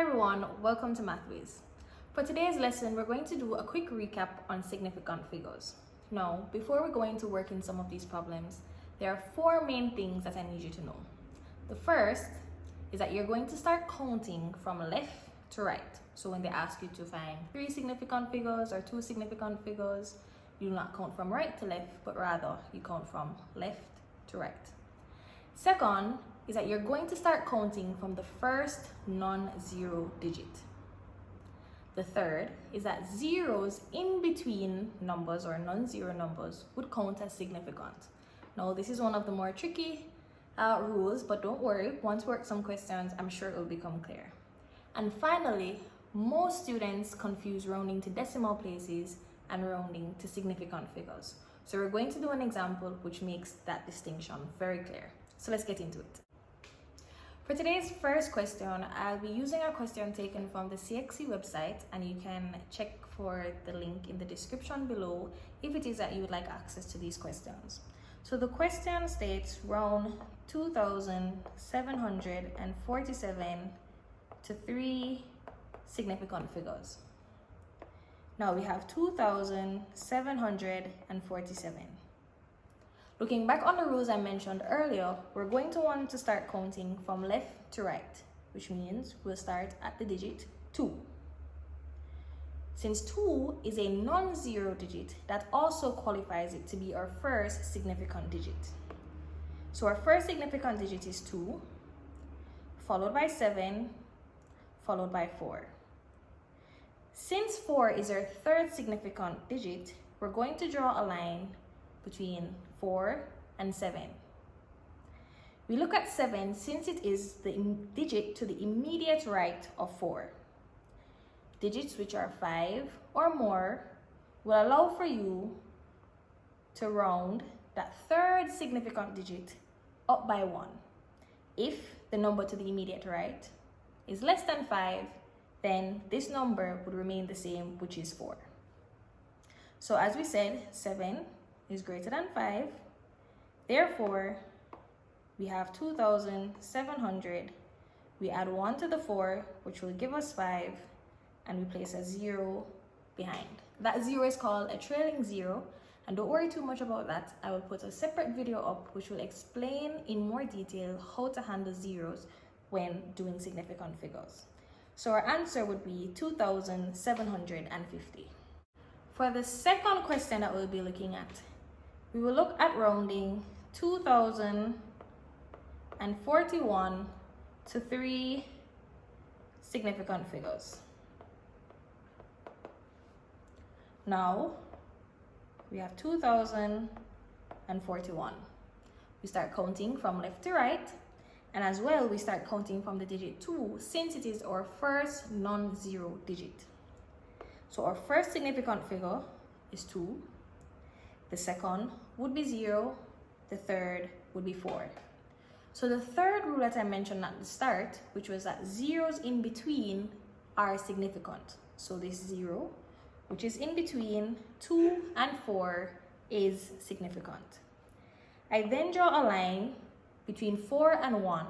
everyone, welcome to Mathways. For today's lesson, we're going to do a quick recap on significant figures. Now, before we go into working some of these problems, there are four main things that I need you to know. The first is that you're going to start counting from left to right. So when they ask you to find 3 significant figures or 2 significant figures, you do not count from right to left, but rather you count from left to right. Second is that you're going to start counting from the first non-zero digit. The third is that zeros in between numbers or non-zero numbers would count as significant. Now this is one of the more tricky rules, but don't worry, once we work some questions, I'm sure it will become clear. And finally, most students confuse rounding to decimal places and rounding to significant figures. So we're going to do an example which makes that distinction very clear. So let's get into it. For today's first question, I'll be using a question taken from the CXC website, and you can check for the link in the description below if it is that you would like access to these questions. So the question states round 2,747 to 3 significant figures. Now we have 2,747. Looking back on the rules I mentioned earlier, we're going to want to start counting from left to right, which means we'll start at the digit 2. Since 2 is a non-zero digit, that also qualifies it to be our first significant digit. So our first significant digit is 2, followed by 7, followed by 4. Since 4 is our third significant digit, we're going to draw a line between 4 and 7. We look at 7 since it is the digit to the immediate right of 4. Digits which are 5 or more will allow for you to round that third significant digit up by 1. If the number to the immediate right is less than 5, then this number would remain the same, which is 4. So as we said, 7 is greater than 5. Therefore, we have 2,700. We add 1 to the 4, which will give us 5, and we place a 0 behind. That 0 is called a trailing 0, and don't worry too much about that. I will put a separate video up which will explain in more detail how to handle zeros when doing significant figures. So our answer would be 2,750. For the second question that we'll be looking at, we will look at rounding 2,041 to 3 significant figures. Now, we have 2,041. We start counting from left to right, and as well, we start counting from the digit 2 since it is our first non-zero digit. So our first significant figure is 2. The second would be 0. The third would be 4. So the third rule that I mentioned at the start, which was that zeros in between are significant. So this 0, which is in between 2 and 4, is significant. I then draw a line between 4 and 1.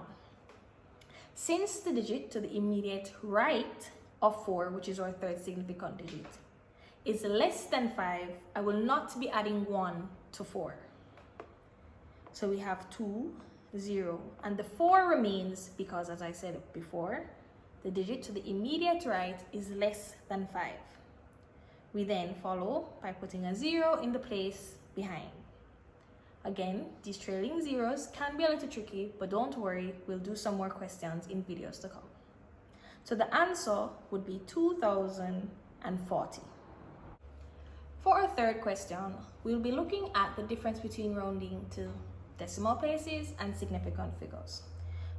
Since the digit to the immediate right of 4, which is our third significant digit, is less than 5, I will not be adding 1 to 4. So we have 2, 0, and the 4 remains because, as I said before, the digit to the immediate right is less than 5. We then follow by putting a 0 in the place behind. Again, these trailing zeros can be a little tricky, but don't worry, we'll do some more questions in videos to come. So the answer would be 2,040. For our third question, we'll be looking at the difference between rounding to decimal places and significant figures.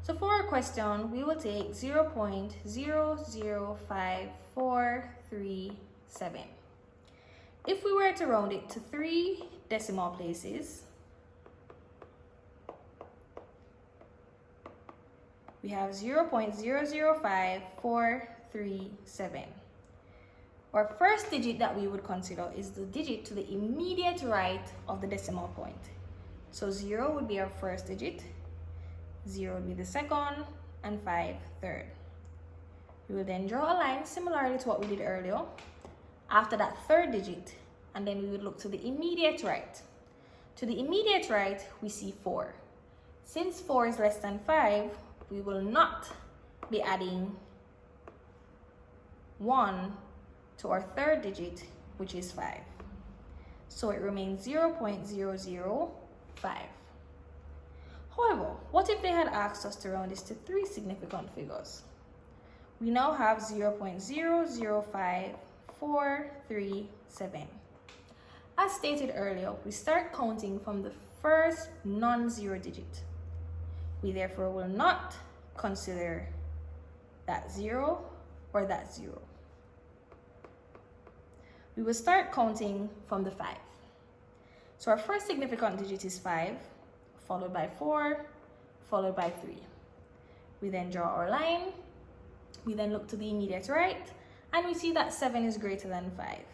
So for our question, we will take 0.005437. If we were to round it to 3 decimal places, we have 0.005437. Our first digit that we would consider is the digit to the immediate right of the decimal point. So 0 would be our first digit, 0 would be the second, and 5 third. We will then draw a line similarly to what we did earlier after that third digit, and then we would look to the immediate right. To the immediate right, we see 4. Since 4 is less than 5, we will not be adding 1 to our third digit, which is 5. So it remains 0.005. However, what if they had asked us to round this to 3 significant figures? We now have 0.0054337. As stated earlier, we start counting from the first non-zero digit. We therefore will not consider that 0 or that 0. We will start counting from the 5. So our first significant digit is 5, followed by 4, followed by 3. We then draw our line. We then look to the immediate right, and we see that 7 is greater than 5.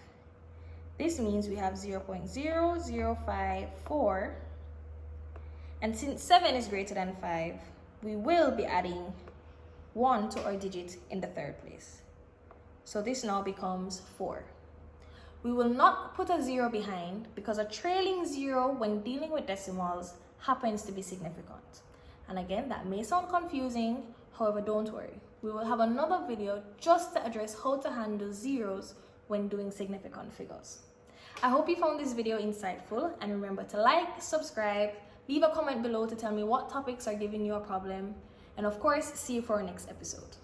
This means we have 0.0054, and since 7 is greater than 5, we will be adding 1 to our digit in the third place. So this now becomes 4. We will not put a 0 behind because a trailing 0 when dealing with decimals happens to be significant. And again, that may sound confusing, however, don't worry. We will have another video just to address how to handle zeros when doing significant figures. I hope you found this video insightful, and remember to like, subscribe, leave a comment below to tell me what topics are giving you a problem, and of course, see you for our next episode.